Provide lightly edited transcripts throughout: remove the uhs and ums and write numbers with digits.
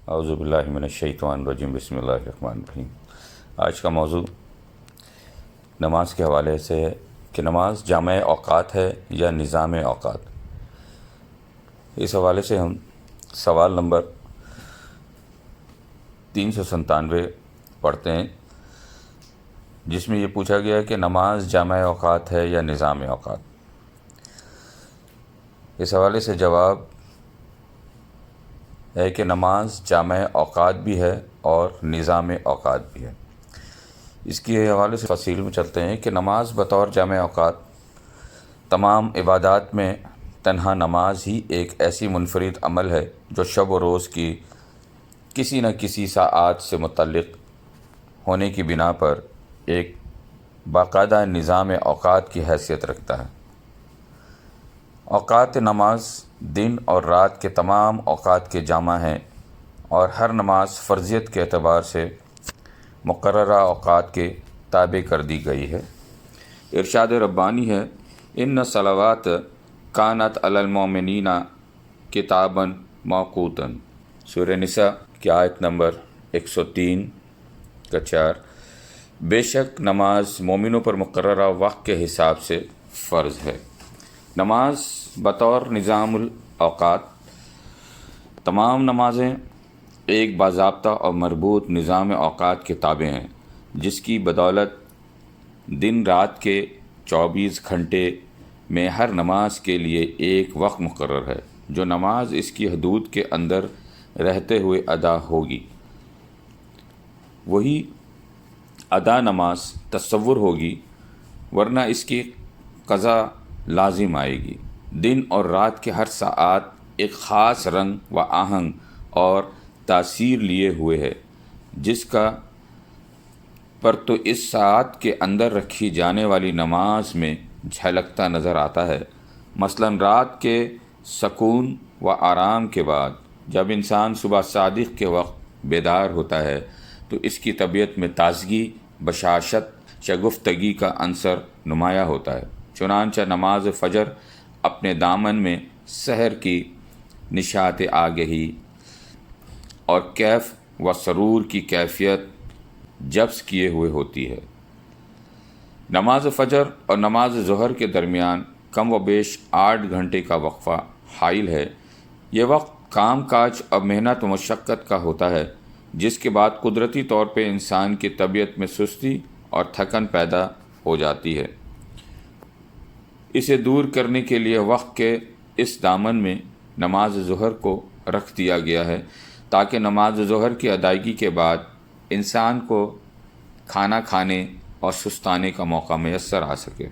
اعوذ باللہ من الشیطان الرجیم، بسم اللہ الرحمن الرحیم۔ آج کا موضوع نماز کے حوالے سے ہے کہ نماز جامع اوقات ہے یا نظام اوقات۔ اس حوالے سے ہم سوال نمبر 397 پڑھتے ہیں، جس میں یہ پوچھا گیا کہ نماز جامع اوقات ہے یا نظام اوقات۔ اس حوالے سے جواب ہے کہ نماز جامع اوقات بھی ہے اور نظام اوقات بھی ہے۔ اس کے حوالے سے تفصیل میں چلتے ہیں کہ نماز بطور جامع اوقات تمام عبادات میں تنہا نماز ہی ایک ایسی منفرد عمل ہے جو شب و روز کی کسی نہ کسی ساعات سے متعلق ہونے کی بنا پر ایک باقاعدہ نظام اوقات کی حیثیت رکھتا ہے۔ اوقات نماز دن اور رات کے تمام اوقات کے جامع ہیں اور ہر نماز فرضیت کے اعتبار سے مقررہ اوقات کے تابع کر دی گئی ہے۔ ارشاد ربانی ہے، ان صلوات کانت علی المؤمنین کتابا موقوتا، سورہ نساء کی آیت نمبر 103 بے شک نماز مومنوں پر مقررہ وقت کے حساب سے فرض ہے۔ نماز بطور نظام الاوقات تمام نمازیں ایک باضابطہ اور مربوط نظام اوقات کے تابع ہیں، جس کی بدولت دن رات کے 24 گھنٹے میں ہر نماز کے لیے ایک وقت مقرر ہے، جو نماز اس کی حدود کے اندر رہتے ہوئے ادا ہوگی، وہی ادا نماز تصور ہوگی، ورنہ اس کی قضا لازم آئے گی۔ دن اور رات کے ہر ساعت ایک خاص رنگ و آہنگ اور تاثیر لیے ہوئے ہے، جس کا پر تو اس ساعت کے اندر رکھی جانے والی نماز میں جھلکتا نظر آتا ہے۔ مثلا رات کے سکون و آرام کے بعد جب انسان صبح صادق کے وقت بیدار ہوتا ہے تو اس کی طبیعت میں تازگی، بشاشت، شگفتگی کا عنصر نمایاں ہوتا ہے۔ چنانچہ نماز فجر اپنے دامن میں سحر کی نشاط آگہی اور کیف و سرور کی کیفیت جبس کیے ہوئے ہوتی ہے۔ نماز فجر اور نماز ظہر کے درمیان کم و بیش 8 گھنٹے کا وقفہ حائل ہے۔ یہ وقت کام کاج اور محنت و مشقت کا ہوتا ہے، جس کے بعد قدرتی طور پہ انسان کی طبیعت میں سستی اور تھکن پیدا ہو جاتی ہے۔ اسے دور کرنے کے لیے وقت کے اس دامن میں نماز ظہر کو رکھ دیا گیا ہے، تاکہ نماز ظہر کی ادائیگی کے بعد انسان کو کھانا کھانے اور سستانے کا موقع میسر آ سکے۔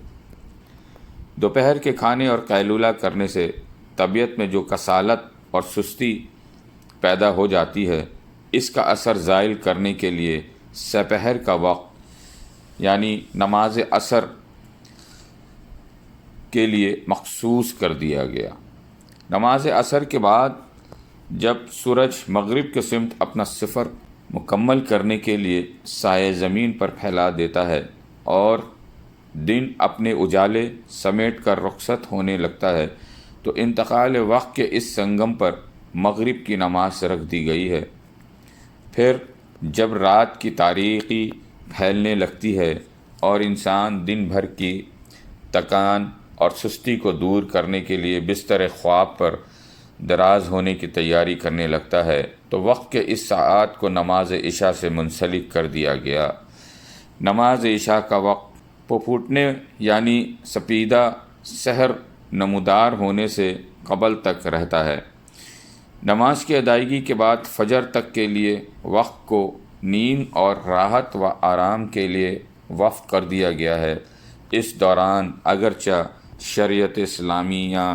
دوپہر کے کھانے اور قیلولہ کرنے سے طبیعت میں جو کسالت اور سستی پیدا ہو جاتی ہے، اس کا اثر زائل کرنے کے لیے سپہر کا وقت یعنی نماز عصر کے لیے مخصوص کر دیا گیا۔ نماز عصر کے بعد جب سورج مغرب کے سمت اپنا سفر مکمل کرنے کے لیے سائے زمین پر پھیلا دیتا ہے اور دن اپنے اجالے سمیٹ کر رخصت ہونے لگتا ہے، تو انتقال وقت کے اس سنگم پر مغرب کی نماز رکھ دی گئی ہے۔ پھر جب رات کی تاریکی پھیلنے لگتی ہے اور انسان دن بھر کی تکان اور سستی کو دور کرنے کے لیے بستر خواب پر دراز ہونے کی تیاری کرنے لگتا ہے، تو وقت کے اس ساعت کو نماز عشاء سے منسلک کر دیا گیا۔ نماز عشاء کا وقت پھوٹنے یعنی سپیدہ سحر نمودار ہونے سے قبل تک رہتا ہے۔ نماز کی ادائیگی کے بعد فجر تک کے لیے وقت کو نیند اور راحت و آرام کے لیے وقف کر دیا گیا ہے۔ اس دوران اگرچہ شریعت اسلامیہ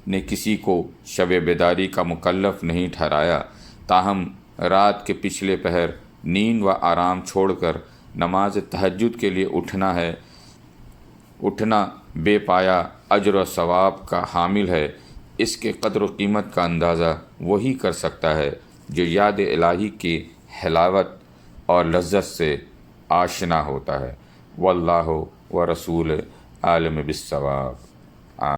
نے کسی کو شب بیداری کا مکلف نہیں ٹھہرایا، تاہم رات کے پچھلے پہر نیند و آرام چھوڑ کر نماز تہجد کے لیے اٹھنا بے پایا اجر و ثواب کا حامل ہے۔ اس کے قدر و قیمت کا اندازہ وہی کر سکتا ہے جو یاد الہی کی حلاوت اور لذت سے آشنا ہوتا ہے۔ واللہ و رسول عالم بالصواب۔